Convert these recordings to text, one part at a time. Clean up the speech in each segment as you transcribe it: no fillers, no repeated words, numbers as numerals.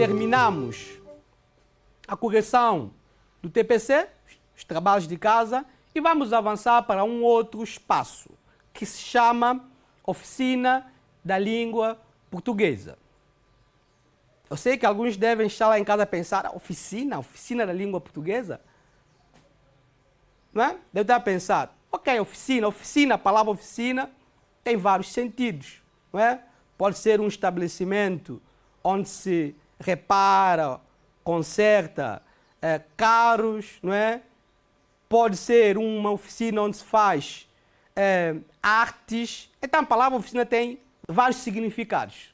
terminamos a correção do TPC, os trabalhos de casa, e vamos avançar para um outro espaço, que se chama Oficina da Língua Portuguesa. Eu sei que alguns devem estar lá em casa a pensar, oficina da língua portuguesa? Não é? Deve estar a pensar, ok, oficina, a palavra oficina tem vários sentidos, não é? Pode ser um estabelecimento onde se repara, conserta carros, não é? Pode ser uma oficina onde se faz artes. Então a palavra oficina tem vários significados.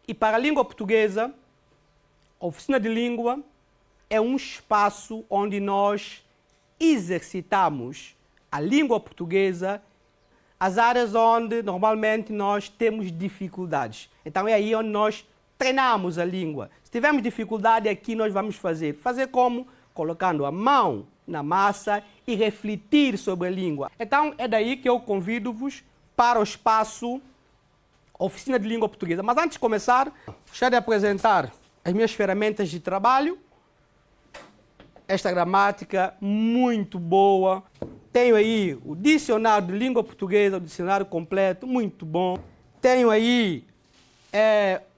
E para a língua portuguesa, a oficina de língua é um espaço onde nós exercitamos a língua portuguesa, as áreas onde normalmente nós temos dificuldades. Então é aí onde nós treinamos a língua. Se tivermos dificuldade aqui, nós vamos fazer. Fazer como? Colocando a mão na massa e refletir sobre a língua. Então é daí que eu convido-vos para o espaço Oficina de Língua Portuguesa. Mas antes de começar, gostaria de apresentar as minhas ferramentas de trabalho. Esta gramática muito boa. Tenho aí o dicionário de língua portuguesa, o dicionário completo, muito bom. Tenho aí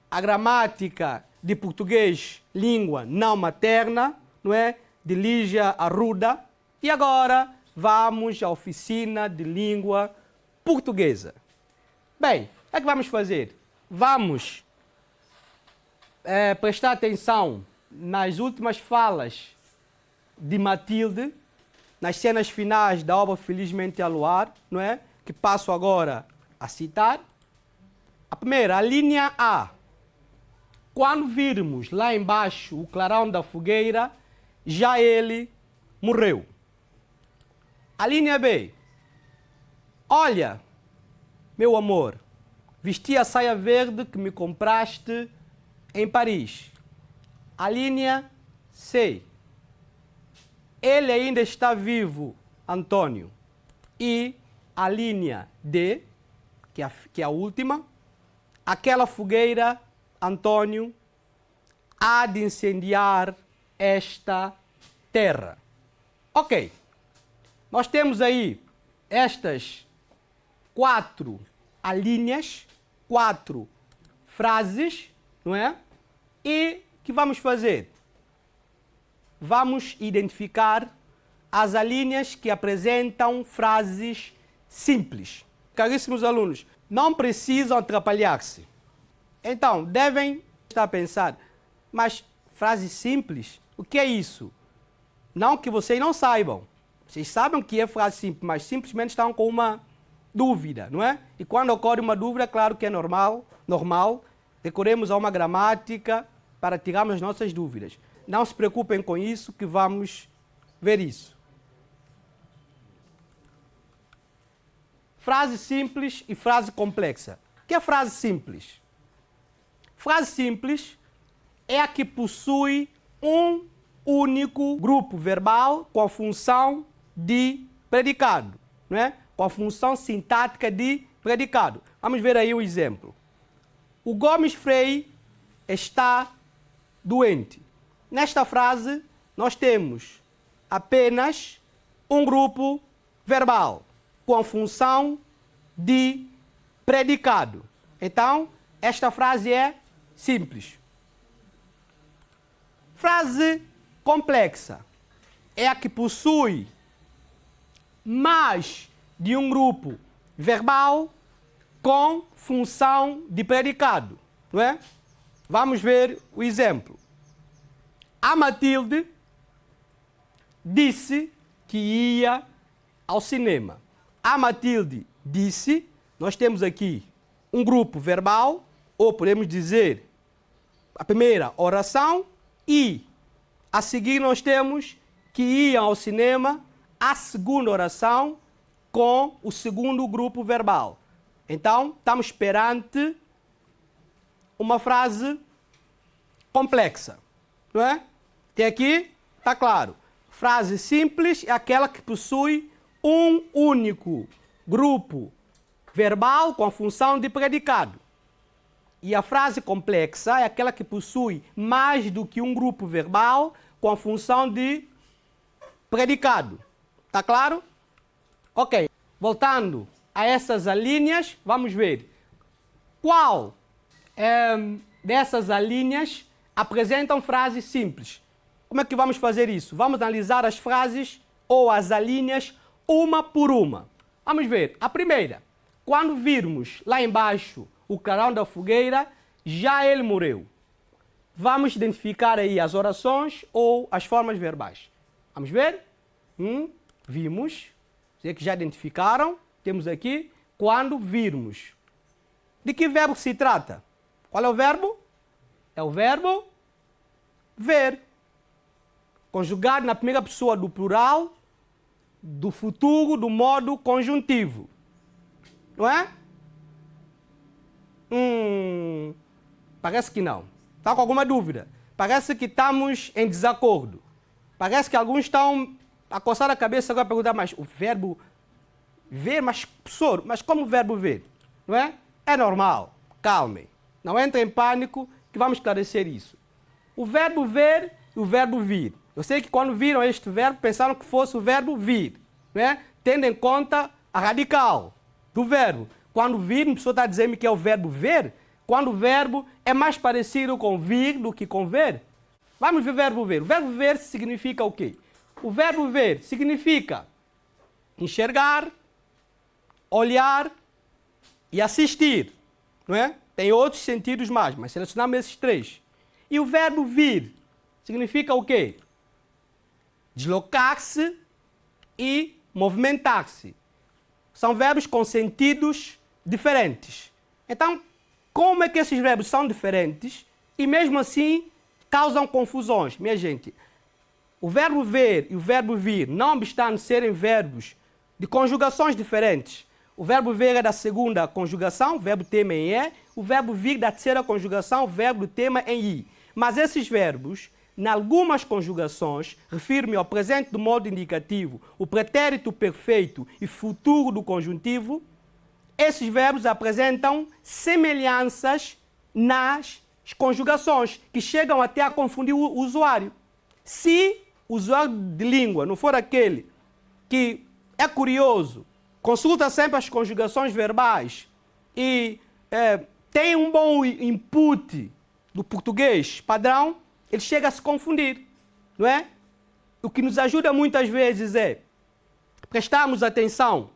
a gramática de português, língua não materna, não é? De Lígia Arruda. E agora vamos à oficina de língua portuguesa. Bem, o que é que vamos fazer? Vamos prestar atenção nas últimas falas de Matilde, nas cenas finais da obra Felizmente a Luar, não é? Que passo agora a citar. A primeira, a linha A. Quando virmos lá embaixo o clarão da fogueira, já ele morreu. A linha B. Olha, meu amor, vesti a saia verde que me compraste em Paris. A linha C. Ele ainda está vivo, Antônio. E a linha D, que é a última. Aquela fogueira, Antônio, há de incendiar esta terra. Ok. Nós temos aí estas 4 alíneas, 4 frases, não é? E o que vamos fazer? Vamos identificar as alíneas que apresentam frases simples. Caríssimos alunos, não precisam atrapalhar-se. Então, devem estar a pensar, mas frase simples, o que é isso? Não que vocês não saibam. Vocês sabem o que é frase simples, mas simplesmente estão com uma dúvida, não é? E quando ocorre uma dúvida, claro que é normal, recorremos a uma gramática para tirarmos as nossas dúvidas. Não se preocupem com isso, que vamos ver isso. Frase simples e frase complexa. O que é frase simples? Frase simples é a que possui um único grupo verbal com a função de predicado, não é? Com a função sintática de predicado. Vamos ver aí o exemplo. O Gomes Frei está doente. Nesta frase, nós temos apenas um grupo verbal com a função de predicado. Então, esta frase é simples. Frase complexa é a que possui mais de um grupo verbal com função de predicado, não é? Vamos ver o exemplo. A Matilde disse que ia ao cinema. A Matilde disse, nós temos aqui um grupo verbal, ou podemos dizer a primeira oração, e a seguir nós temos que iam ao cinema, a segunda oração com o segundo grupo verbal. Então, estamos perante uma frase complexa, não é? Até aqui, está claro. Frase simples é aquela que possui um único grupo verbal com a função de predicado. E a frase complexa é aquela que possui mais do que um grupo verbal com a função de predicado. Tá claro? Ok. Voltando a essas alíneas, vamos ver qual dessas alíneas apresentam frases simples. Como é que vamos fazer isso? Vamos analisar as frases ou as alíneas uma por uma. Vamos ver. A primeira. Quando virmos lá embaixo o clarão da fogueira, já ele morreu. Vamos identificar aí as orações ou as formas verbais. Vamos ver? Vimos. Sei que já identificaram. Temos aqui. Quando virmos. De que verbo se trata? Qual é o verbo? É o verbo ver. Conjugado na primeira pessoa do plural, do futuro, do modo conjuntivo. Não é? Parece que não. Está com alguma dúvida? Parece que estamos em desacordo. Parece que alguns estão a coçar a cabeça agora a perguntar, mas o verbo ver, mas professor, mas como o verbo ver? Não é? É normal. Calmem. Não entrem em pânico que vamos esclarecer isso. O verbo ver e o verbo vir. Eu sei que quando viram este verbo pensaram que fosse o verbo vir. Não é? Tendo em conta a radical do verbo. Quando vir, a pessoa está dizendo que é o verbo ver, quando o verbo é mais parecido com vir do que com ver. Vamos ver o verbo ver. O verbo ver significa o quê? O verbo ver significa enxergar, olhar e assistir. Não é? Tem outros sentidos mais, mas selecionamos esses três. E o verbo vir significa o quê? Deslocar-se e movimentar-se. São verbos com sentidos diferentes. Então, como é que esses verbos são diferentes e mesmo assim causam confusões? Minha gente, o verbo ver e o verbo vir, não obstante serem verbos de conjugações diferentes, o verbo ver é da segunda conjugação, o verbo tema em E, o verbo vir da terceira conjugação, o verbo tema em I. Mas esses verbos, em algumas conjugações, refiro-me ao presente do modo indicativo, o pretérito perfeito e futuro do conjuntivo, esses verbos apresentam semelhanças nas conjugações, que chegam até a confundir o usuário. Se o usuário de língua não for aquele que é curioso, consulta sempre as conjugações verbais e tem um bom input do português padrão, ele chega a se confundir, não é? O que nos ajuda muitas vezes é prestarmos atenção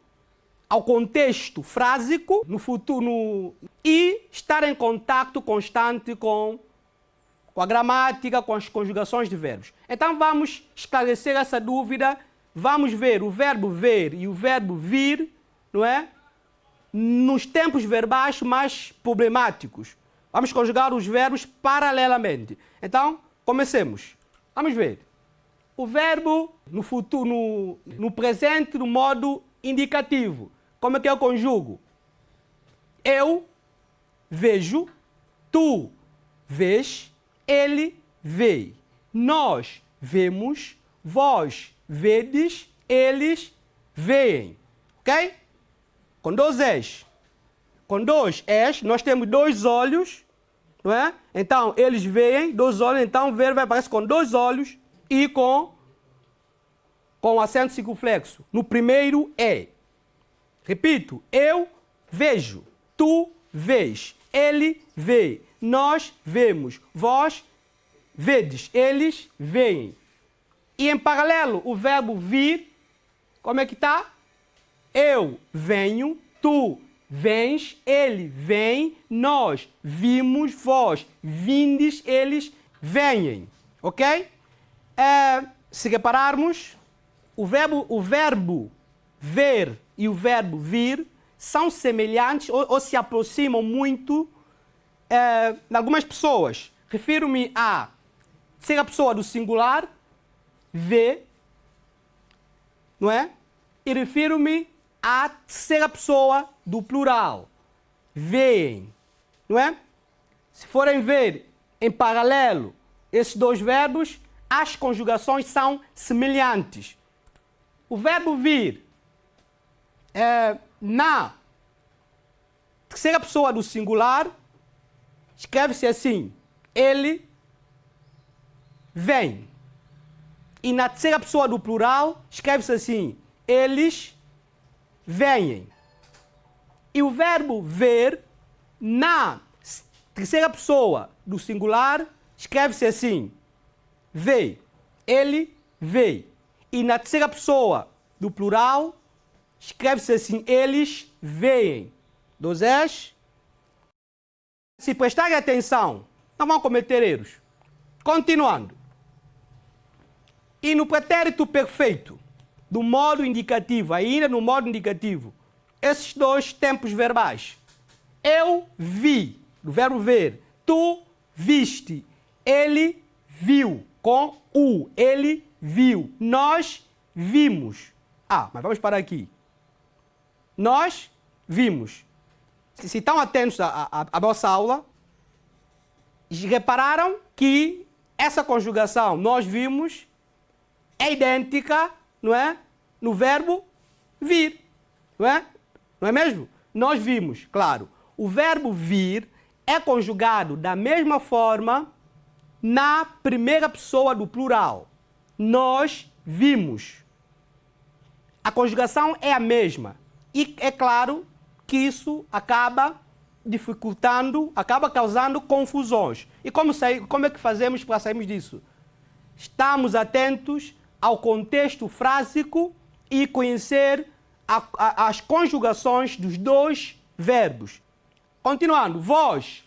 ao contexto frásico no futuro e estar em contato constante com a gramática, com as conjugações de verbos. Então vamos esclarecer essa dúvida, vamos ver o verbo ver e o verbo vir, não é? Nos tempos verbais mais problemáticos. Vamos conjugar os verbos paralelamente. Então, comecemos. Vamos ver. O verbo no futuro, no presente, no modo indicativo. Como é que eu conjugo? Eu vejo, tu vês, ele vê. Nós vemos, vós vedes, eles veem. Ok? Com dois és. Com dois és, nós temos dois olhos, não é? Então, eles veem, dois olhos, então o verbo vai aparecer com dois olhos e com acento circunflexo. No primeiro é. Repito, eu vejo, tu vês, ele vê, nós vemos, vós vedes, eles veem. E em paralelo, o verbo vir, como é que está? Eu venho, tu vens, ele vem, nós vimos, vós vindes, eles venham. Ok? Se repararmos, o verbo ver e o verbo vir são semelhantes ou se aproximam muito em algumas pessoas. Refiro-me a terceira pessoa do singular, vê, não é? E refiro-me à terceira pessoa do plural, veem, não é? Se forem ver em paralelo esses dois verbos, as conjugações são semelhantes. O verbo vir na terceira pessoa do singular escreve-se assim, ele vem. E na terceira pessoa do plural, escreve-se assim, eles vêm. E o verbo ver, na terceira pessoa do singular, escreve-se assim, vê. Ele vê. E na terceira pessoa do plural, escreve-se assim, eles veem. Dois es. Se prestarem atenção, não vão cometer erros. Continuando. E no pretérito perfeito, do modo indicativo, ainda no modo indicativo, esses dois tempos verbais. Eu vi, do verbo ver. Tu viste. Ele viu, com o. Ele viu. Nós vimos. Mas vamos parar aqui. Nós vimos. Se estão atentos à nossa aula, repararam que essa conjugação, nós vimos, é idêntica, não é? No verbo vir, não é? Não é mesmo? Nós vimos, claro. O verbo vir é conjugado da mesma forma na primeira pessoa do plural. Nós vimos. A conjugação é a mesma. E é claro que isso acaba dificultando, acaba causando confusões. E como é que fazemos para sairmos disso? Estamos atentos ao contexto frásico e conhecer as conjugações dos dois verbos. Continuando, vós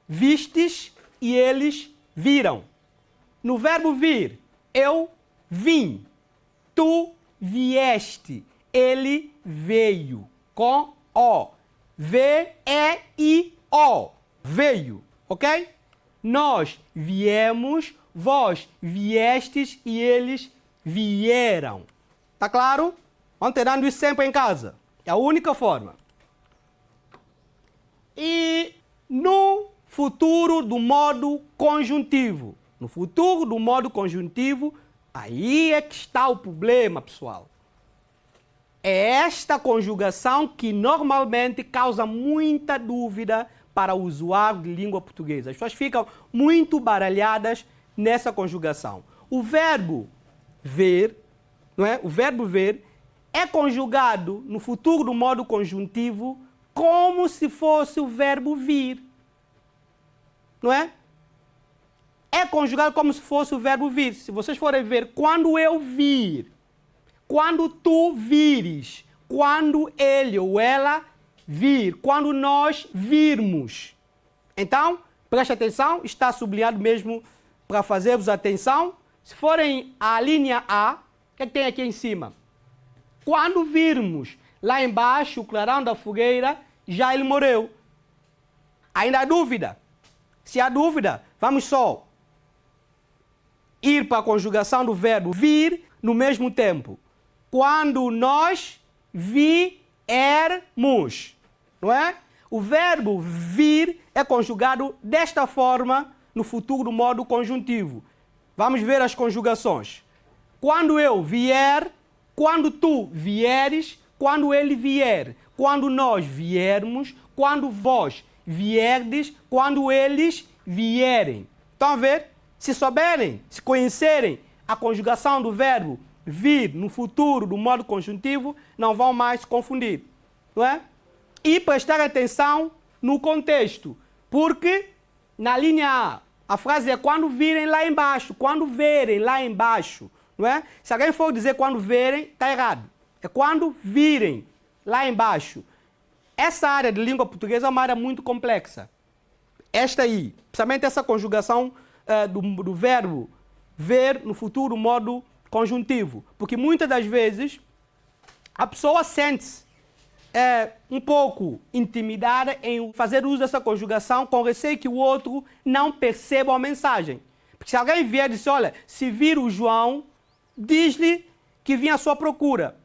vistes e eles viram. No verbo vir, eu vim, tu vieste, ele veio, com o. V-E-I-O, veio, ok? Nós viemos, vós viestes e eles vieram. Tá claro? Vão treinando isso sempre em casa. É a única forma. E no futuro do modo conjuntivo. No futuro do modo conjuntivo, aí é que está o problema, pessoal. É esta conjugação que normalmente causa muita dúvida para o usuário de língua portuguesa. As pessoas ficam muito baralhadas nessa conjugação. O verbo ver, não é? O verbo ver é conjugado no futuro do modo conjuntivo como se fosse o verbo vir. Não é? É conjugado como se fosse o verbo vir. Se vocês forem ver, quando eu vir, quando tu vires, quando ele ou ela vir, quando nós virmos. Então, preste atenção, está sublinhado mesmo para fazer-vos atenção. Se forem à linha A, o que tem aqui em cima? Quando virmos lá embaixo o clarão da fogueira, já ele morreu. Ainda há dúvida? Se há dúvida, vamos só ir para a conjugação do verbo vir no mesmo tempo. Quando nós viermos, não é? O verbo vir é conjugado desta forma no futuro do modo conjuntivo. Vamos ver as conjugações. Quando eu vier, quando tu vieres, quando ele vier, quando nós viermos, quando vós vierdes, quando eles vierem. Estão a ver? Se souberem, se conhecerem a conjugação do verbo vir no futuro do modo conjuntivo, não vão mais se confundir. Não é? E prestar atenção no contexto, porque na linha A frase é quando virem lá embaixo, quando verem lá embaixo. Não é? Se alguém for dizer quando verem, está errado. É quando virem lá embaixo. Essa área de língua portuguesa é uma área muito complexa. Esta aí, principalmente essa conjugação do verbo ver no futuro modo conjuntivo. Porque muitas das vezes a pessoa sente-se um pouco intimidada em fazer uso dessa conjugação com receio que o outro não perceba a mensagem. Porque se alguém vier e dizer, olha, se vir o João, diz-lhe que vim à sua procura.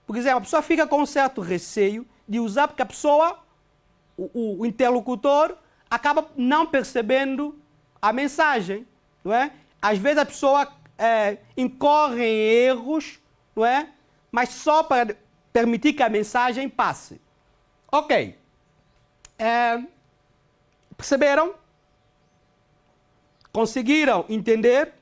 Por exemplo, a pessoa fica com um certo receio de usar porque a pessoa, o interlocutor, acaba não percebendo a mensagem, não é? Às vezes a pessoa incorre em erros, não é? Mas só para permitir que a mensagem passe. Ok. Perceberam? Conseguiram entender?